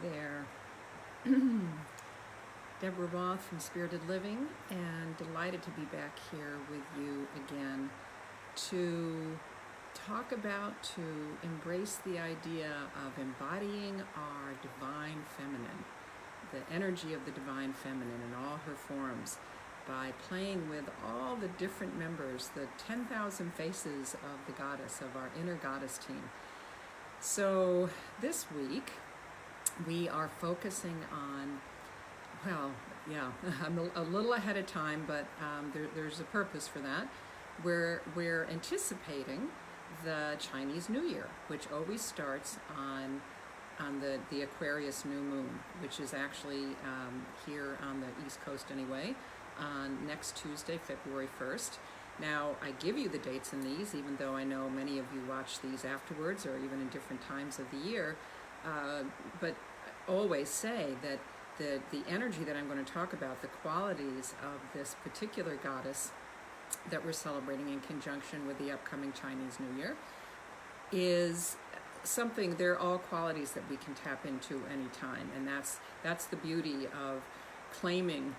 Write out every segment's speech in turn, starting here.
there. Deborah Roth from Spirited Living, and delighted to be back here with you again to talk about, to embrace the idea of embodying our divine feminine, the energy of the divine feminine in all her forms, by playing with all the different members, the 10,000 faces of the goddess, of our inner goddess team. So this week, we are focusing on, well, yeah, I'm a little ahead of time, but there's a purpose for that. We're anticipating the Chinese New Year, which always starts on the Aquarius new moon, which is actually here on the East Coast anyway, on next Tuesday, February 1st. Now, I give you the dates in these, even though I know many of you watch these afterwards or even in different times of the year. But always say that the energy that I'm going to talk about, the qualities of this particular goddess that we're celebrating in conjunction with the upcoming Chinese New Year, is something, they're all qualities that we can tap into anytime. And that's the beauty of reclaiming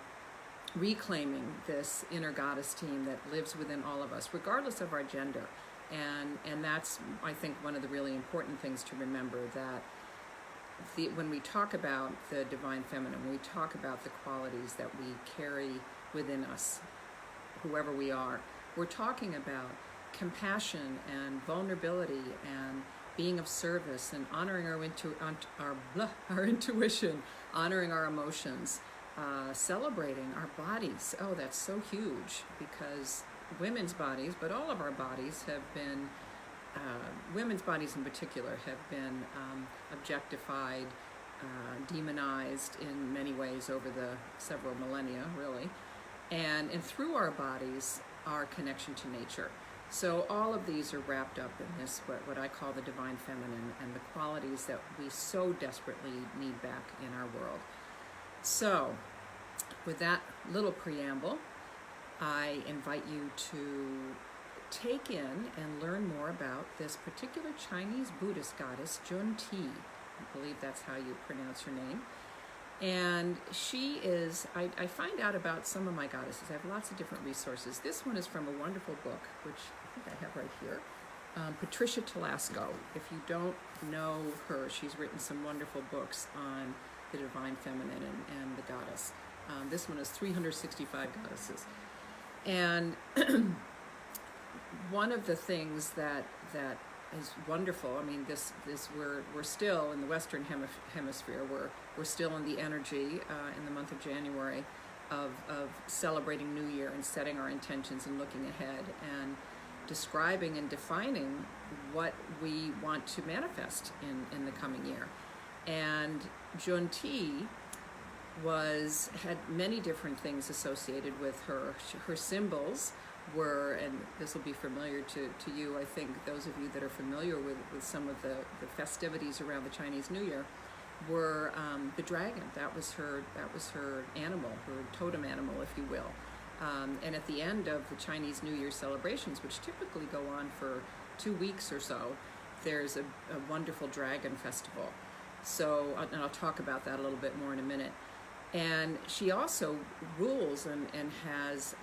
this inner goddess team that lives within all of us, regardless of our gender. And that's, I think, one of the really important things to remember, that when we talk about the divine feminine, when we talk about the qualities that we carry within us, whoever we are, we're talking about compassion and vulnerability and being of service and honoring our intuition, honoring our emotions, celebrating our bodies. Oh, that's so huge, because women's bodies, but all of our bodies have been, women's bodies in particular, have been objectified, demonized in many ways over the several millennia, really. And through our bodies, our connection to nature. So all of these are wrapped up in this, what I call the divine feminine, and the qualities that we so desperately need back in our world. So, with that little preamble, I invite you to take in and learn more about this particular Chinese Buddhist goddess, Jun Ti. I believe that's how you pronounce her name. And she is, I find out about some of my goddesses. I have lots of different resources. This one is from a wonderful book, which I think I have right here. Patricia Telasco. If you don't know her, she's written some wonderful books on the divine feminine and the goddess. This one is 365 goddesses. And one of the things that is wonderful, I mean, this we're still in the Western Hemisphere. We're still in the energy in the month of January of celebrating New Year and setting our intentions and looking ahead and describing and defining what we want to manifest in the coming year. And Jun Ti had many different things associated with her. Her symbols were, and this will be familiar to you, I think, those of you that are familiar with some of the festivities around the Chinese New Year, were the dragon. That was her animal, her totem animal, if you will. And at the end of the Chinese New Year celebrations, which typically go on for 2 weeks or so, there's a wonderful dragon festival. So, and I'll talk about that a little bit more in a minute. And she also rules and has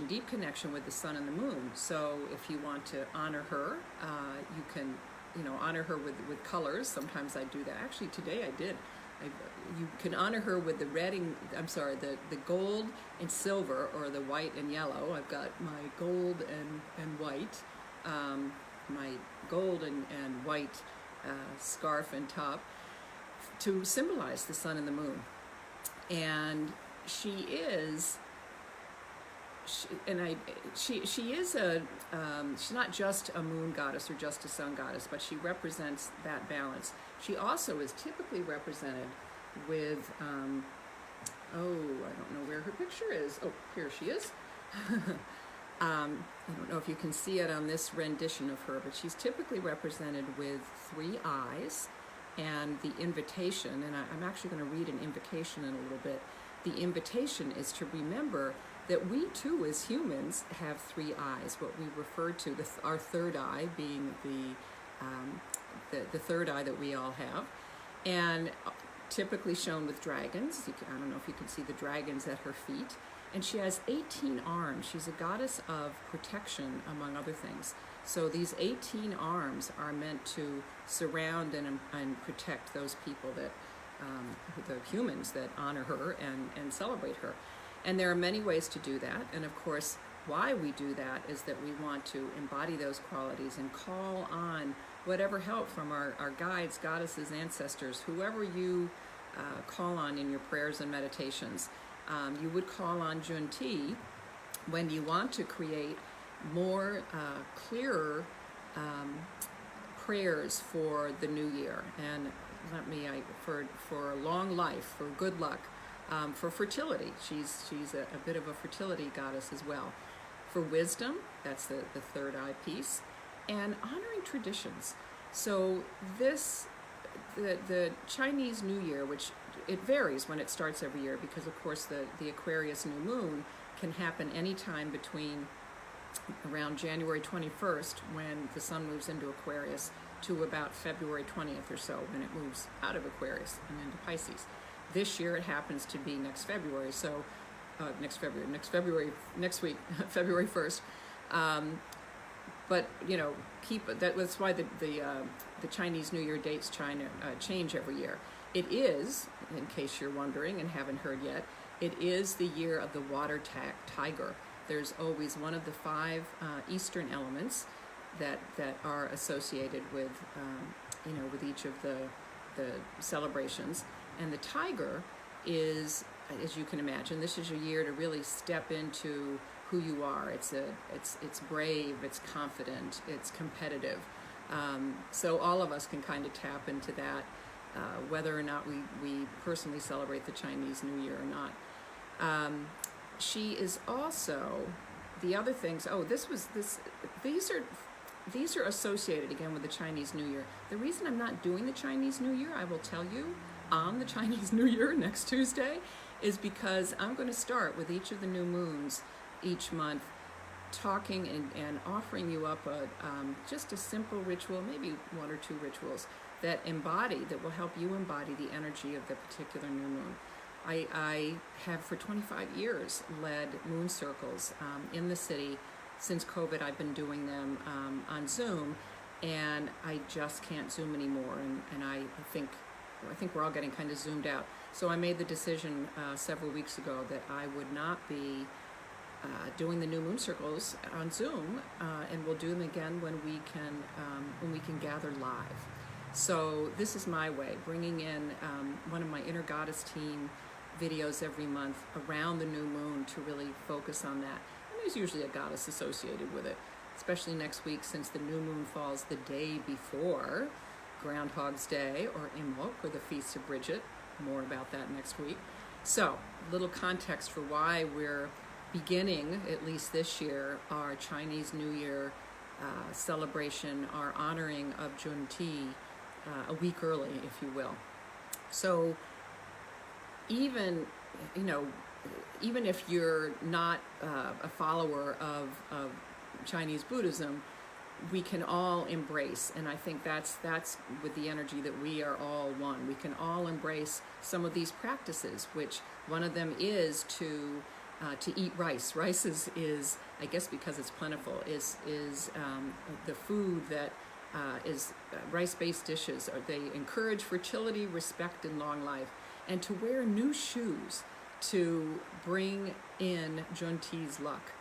deep connection with the sun and the moon. So if you want to honor her, you can, honor her with colors. Sometimes I do that. Actually, today I did. You can honor her with the gold and silver, or the white and yellow. I've got my gold and white, my gold and white scarf and top, to symbolize the sun and the moon. And she is she's not just a moon goddess or just a sun goddess, but she represents that balance. She also is typically represented with, I don't know where her picture is. Oh, here she is. I don't know if you can see it on this rendition of her, but she's typically represented with 3 eyes, and the invitation, and I'm actually going to read an invocation in a little bit. The invitation is to remember that we too, as humans, have 3 eyes, what we refer to, our third eye being the third eye that we all have. and typically shown with dragons. I don't know if you can see the dragons at her feet. And she has 18 arms. She's a goddess of protection, among other things. So these 18 arms are meant to surround and protect those people that, the humans that honor her and celebrate her. And there are many ways to do that. And of course, why we do that is that we want to embody those qualities and call on whatever help from our guides, goddesses, ancestors, whoever you call on in your prayers and meditations. You would call on Jun Ti when you want to create more clearer prayers for the new year. And for long life, for good luck, for fertility. She's a bit of a fertility goddess as well. For wisdom, that's the third eye piece, and honoring traditions. So the Chinese New Year, which it varies when it starts every year, because of course the Aquarius new moon can happen anytime between around January 21st, when the sun moves into Aquarius, to about February 20th or so, when it moves out of Aquarius and into Pisces. This year it happens to be next February, so next week, February 1st. But that's why the Chinese New Year dates change every year. It is, in case you're wondering and haven't heard yet, it is the year of the water tiger. There's always one of the 5 Eastern elements that are associated with with each of the celebrations, and the tiger is, as you can imagine, this is a year to really step into who you are. It's brave, it's confident, it's competitive. So all of us can kind of tap into that, whether or not we personally celebrate the Chinese New Year or not. She is also, the other things, these are associated again with the Chinese New Year. The reason I'm not doing the Chinese New Year, I will tell you on the Chinese New Year next Tuesday, is because I'm going to start with each of the new moons each month, talking and offering you up just a simple ritual, maybe 1 or 2 rituals that will help you embody the energy of the particular new moon. I have for 25 years led moon circles in the city. Since COVID, I've been doing them on Zoom, and I just can't Zoom anymore. And I think we're all getting kind of zoomed out. So I made the decision several weeks ago that I would not be doing the new moon circles on Zoom, and we'll do them again when we can gather live. So this is my way, bringing in one of my Inner Goddess team videos every month around the new moon to really focus on that. And there's usually a goddess associated with it, especially next week, since the new moon falls the day before Groundhog's Day, or Invoke, or the Feast of Bridget. More about that next week. So, a little context for why we're beginning, at least this year, our Chinese New Year celebration, our honoring of Jun Ti, a week early, if you will. So, even if you're not a follower of Chinese Buddhism, we can all embrace, and I think that's with the energy that we are all one. We can all embrace some of these practices, which one of them is to eat rice. Rice is I guess because it's plentiful, is the food that is rice-based dishes. They encourage fertility, respect, and long life, and to wear new shoes to bring in Jun Ti's luck.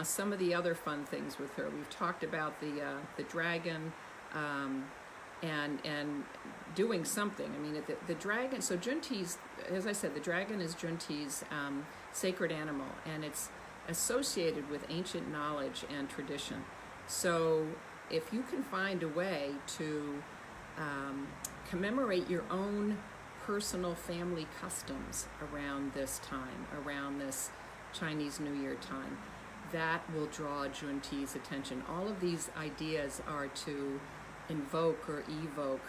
Some of the other fun things with her, we've talked about the dragon, and doing something. I mean, the dragon. So Jun Ti's, as I said, the dragon is Jun Ti's sacred animal, and it's associated with ancient knowledge and tradition. So if you can find a way to commemorate your own personal family customs around this time, around this Chinese New Year time, that will draw Jun Ti's attention. All of these ideas are to invoke or evoke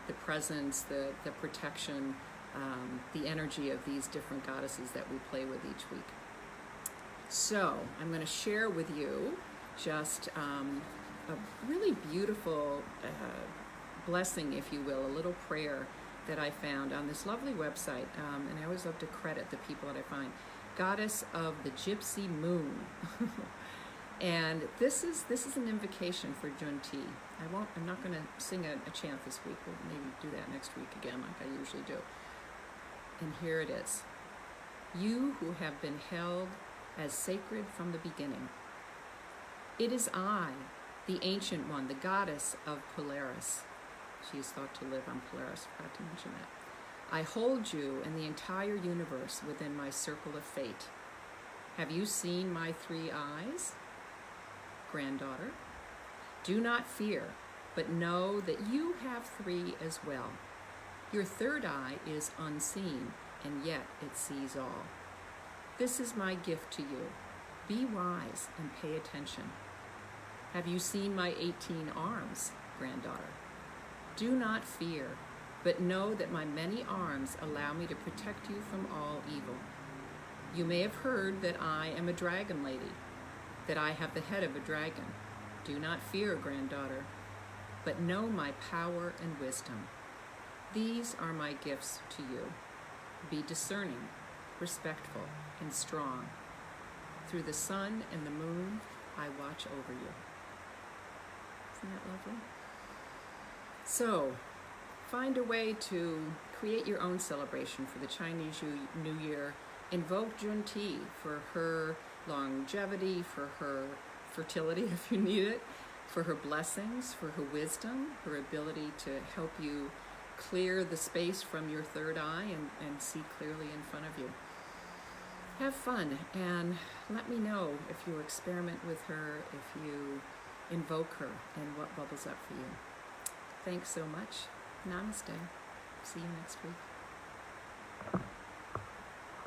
the presence, the protection, the energy of these different goddesses that we play with each week. So I'm going to share with you just a really beautiful blessing, if you will, a little prayer that I found on this lovely website, and I always love to credit the people that I find. Goddess of the Gypsy Moon. And this is an invocation for Jun Ti. I'm not going to sing a chant this week. We'll maybe do that next week again, like I usually do. And here it is. You who have been held as sacred from the beginning. It is I, the Ancient One, the goddess of Polaris. She is thought to live on Polaris, forgot to mention that. I hold you and the entire universe within my circle of fate. Have you seen my 3 eyes? Granddaughter, do not fear, but know that you have 3 as well. Your 3rd eye is unseen, and yet it sees all. This is my gift to you. Be wise and pay attention. Have you seen my 18 arms, granddaughter? Do not fear, but know that my many arms allow me to protect you from all evil. You may have heard that I am a dragon lady, that I have the head of a dragon. Do not fear, granddaughter, but know my power and wisdom. These are my gifts to you. Be discerning, respectful, and strong. Through the sun and the moon, I watch over you. Isn't that lovely? So, find a way to create your own celebration for the Chinese New Year. Invoke Jun Ti for her longevity, for her fertility if you need it, for her blessings, for her wisdom, her ability to help you clear the space from your 3rd eye and see clearly in front of you. Have fun and let me know if you experiment with her, if you invoke her, and what bubbles up for you. Thanks so much. Namaste. See you next week.